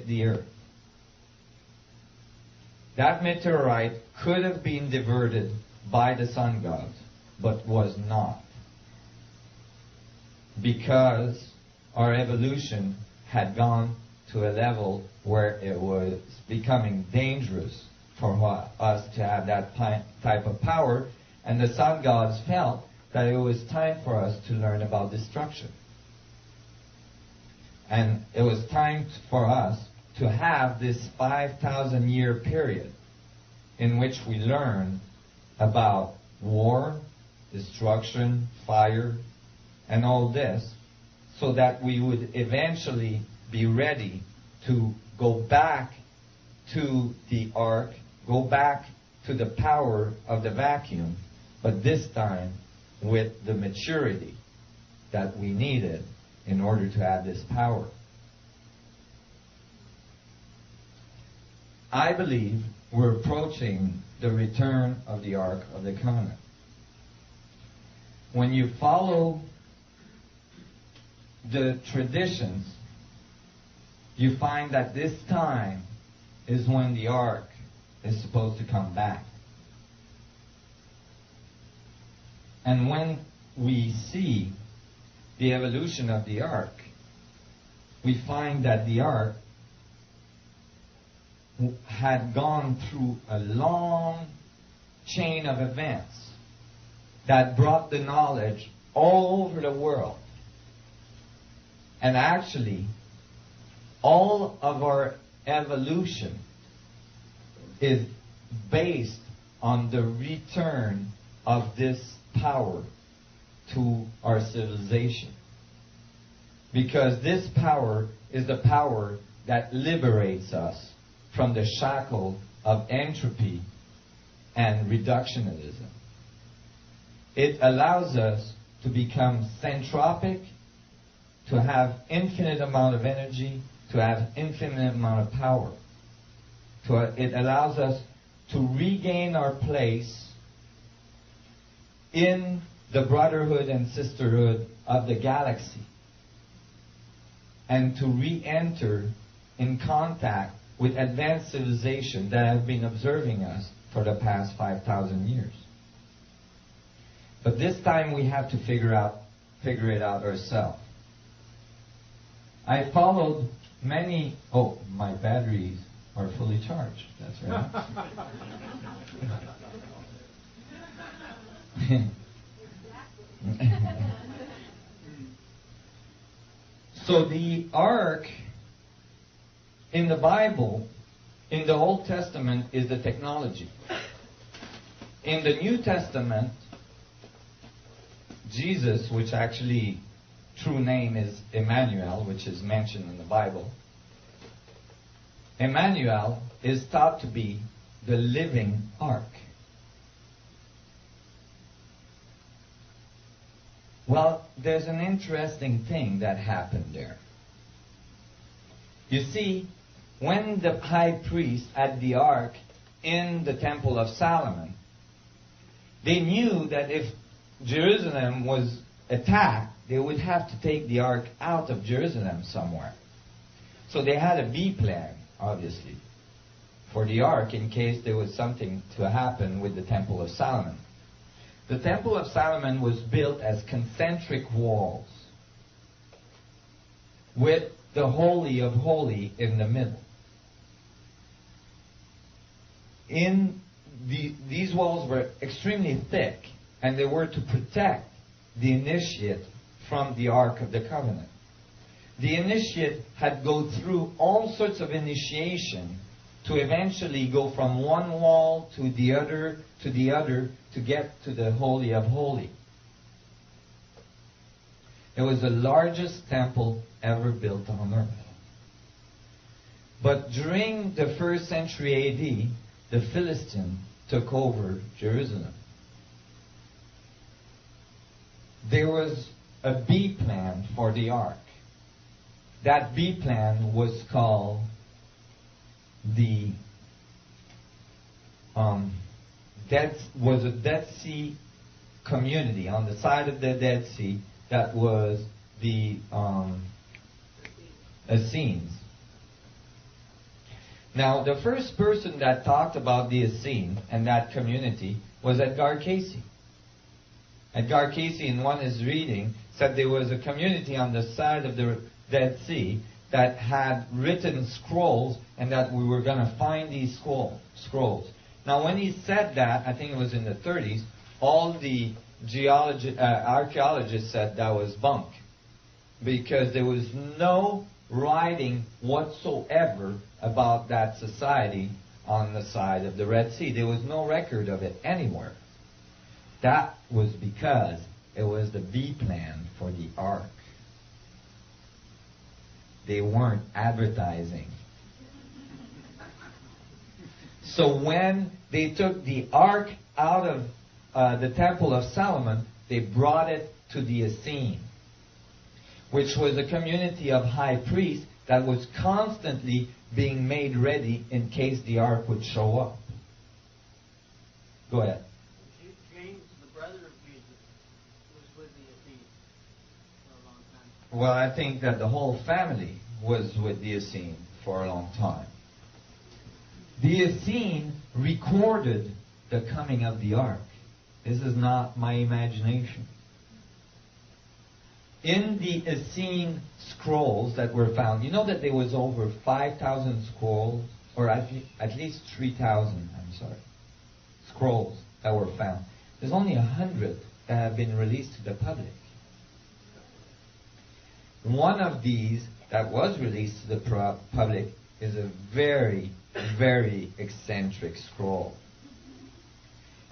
the earth. That meteorite could have been diverted by the sun god, but was not. Because our evolution had gone to a level where it was becoming dangerous for us to have that type of power, and the sun gods felt that it was time for us to learn about destruction. And it was time for us to have this 5,000 year period in which we learn about war, destruction, fire, and all this, so that we would eventually be ready to go back to the ark, go back to the power of the vacuum, but this time with the maturity that we needed in order to have this power. I believe we're approaching the return of the Ark of the Covenant. When you follow the traditions, you find that this time is when the Ark is supposed to come back. And when we see the evolution of the Ark, we find that the Ark had gone through a long chain of events that brought the knowledge all over the world. And actually, all of our evolution is based on the return of this power to our civilization. Because this power is the power that liberates us from the shackle of entropy and reductionism. It allows us to become centropic, to have infinite amount of energy, to have infinite amount of power. It allows us to regain our place in the brotherhood and sisterhood of the galaxy, and to re-enter in contact with advanced civilization that have been observing us for the past 5,000 years. But this time we have to figure it out ourselves. I followed many... Oh, my batteries are fully charged. That's right. So the ark in the Bible, in the Old Testament, is the technology. In the New Testament, Jesus, which actually true name is Emmanuel, which is mentioned in the Bible, Emmanuel is thought to be the living ark. Well, there's an interesting thing that happened there. You see, when the high priest had the ark in the Temple of Solomon, they knew that if Jerusalem was attacked, they would have to take the ark out of Jerusalem somewhere. So they had a B plan, obviously, for the ark in case there was something to happen with the Temple of Solomon. The Temple of Solomon was built as concentric walls with the Holy of Holies in the middle. These walls were extremely thick, and they were to protect the initiate from the Ark of the Covenant. The initiate had to go through all sorts of initiation to eventually go from one wall to the other to get to the Holy of Holies. It was the largest temple ever built on earth. But during the 1st century A.D., the Philistines took over Jerusalem. There was a B plan for the ark. That B plan was called the Dead Sea community. On the side of the Dead Sea, that was the Essenes. Now, the first person that talked about the Essene and that community was Edgar Cayce. Edgar Cayce, in one of his readings, said there was a community on the side of the Dead Sea that had written scrolls and that we were going to find these scrolls. Now, when he said that, I think it was in the 30s, all the archaeologists said that was bunk, because there was no writing whatsoever about that society on the side of the Red Sea. There was no record of it anywhere. That was because it was the B plan for the ark. They weren't advertising. So when they took the ark out of the Temple of Solomon, they brought it to the Essene, which was a community of high priests that was constantly being made ready in case the ark would show up. Go ahead. James, the brother of Jesus, was with the Essene for a long time. Well, I think that the whole family was with the Essene for a long time. The Essene recorded the coming of the ark. This is not my imagination. In the Essene scrolls that were found, you know that there was over 5,000 scrolls, or at least 3,000, scrolls that were found. There's only 100 that have been released to the public. One of these that was released to the public is a very, very eccentric scroll.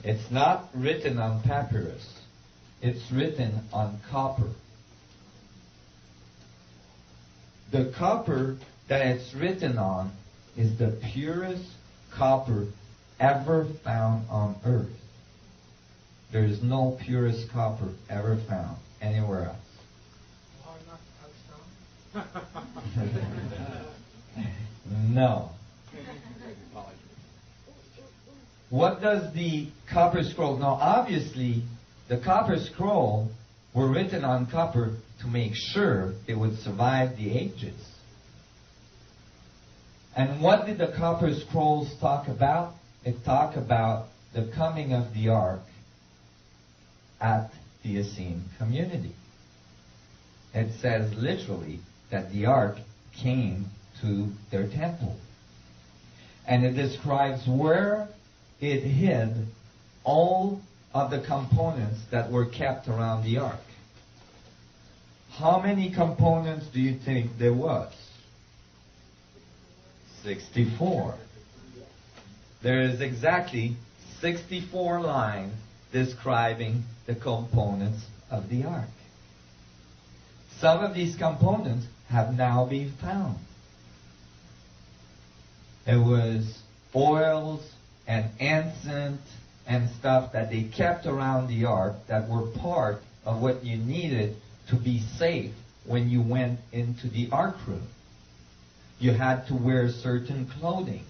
It's not written on papyrus. It's written on copper. The copper that it's written on is the purest copper ever found on earth. There is no purest copper ever found anywhere else. No. What does the copper scroll? Now, obviously, the copper scroll were written on copper to make sure it would survive the ages. And what did the copper scrolls talk about? It talked about the coming of the ark at the Essene community. It says literally that the ark came to their temple. And it describes where it hid all of the components that were kept around the ark. How many components do you think there was? 64. There is exactly 64 lines describing the components of the ark. Some of these components have now been found. It was oils and incense and stuff that they kept around the ark that were part of what you needed to be safe when you went into the ark room. You had to wear certain clothing.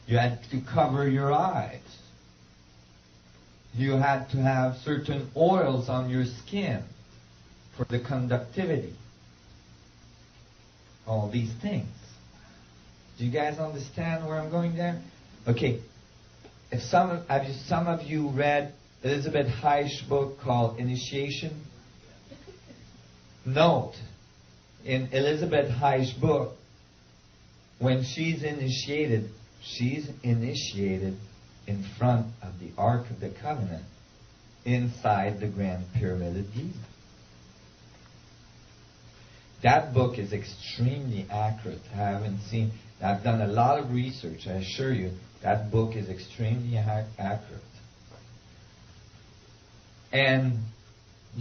You had to cover your eyes. You had to have certain oils on your skin for the conductivity. All these things. Do you guys understand where I'm going there? Okay. If some of you read Elizabeth Heisch's book called Initiation? Note, in Elizabeth Heisch's book, when she's initiated in front of the Ark of the Covenant inside the Grand Pyramid of Giza. That book is extremely accurate. I've done a lot of research. I assure you, that book is extremely accurate. And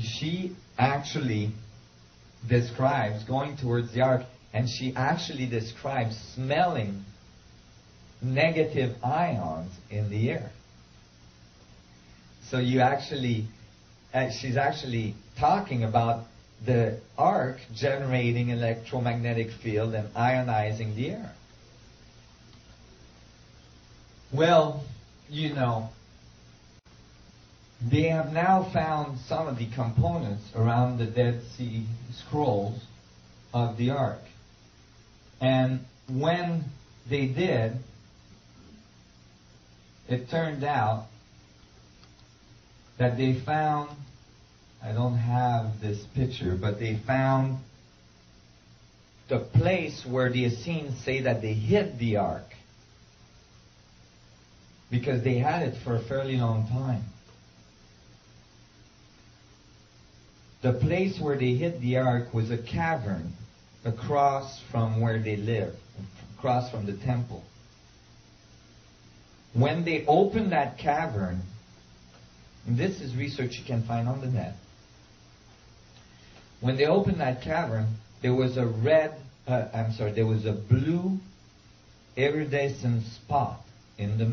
she actually describes going towards the ark, and she actually describes smelling negative ions in the air. So she's actually talking about the ark generating electromagnetic field and ionizing the air. Well, they have now found some of the components around the Dead Sea Scrolls of the ark. And when they did, it turned out that they found, I don't have this picture, but they found the place where the Essenes say that they hid the ark. Because they had it for a fairly long time. The place where they hid the ark was a cavern across from where they lived, across from the temple. When they opened that cavern, and this is research you can find on the net. When they opened that cavern, there was a blue iridescent spot in the